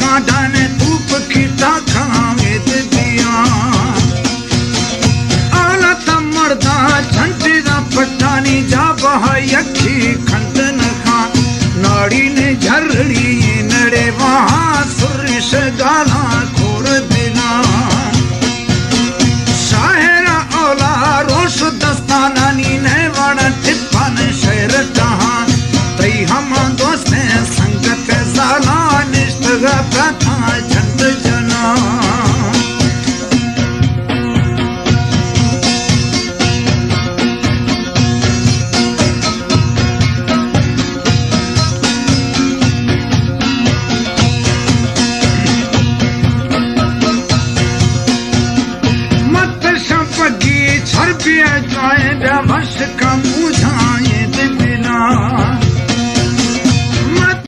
कांडा ने धूप कीता खावेद दिया आला तमरदा झंटे दा पटानी जा बहाई अखी खंडन खा नाड़ी ने झरड़ी नड़े वहां सुरिश गाला खोड़ देना शाहरा ओला रोश दस्ताना नी ने वाड़ा टिप्पन शहर जहां तई हम दोस्त संगत साला निष्ठगा प्रथा झंड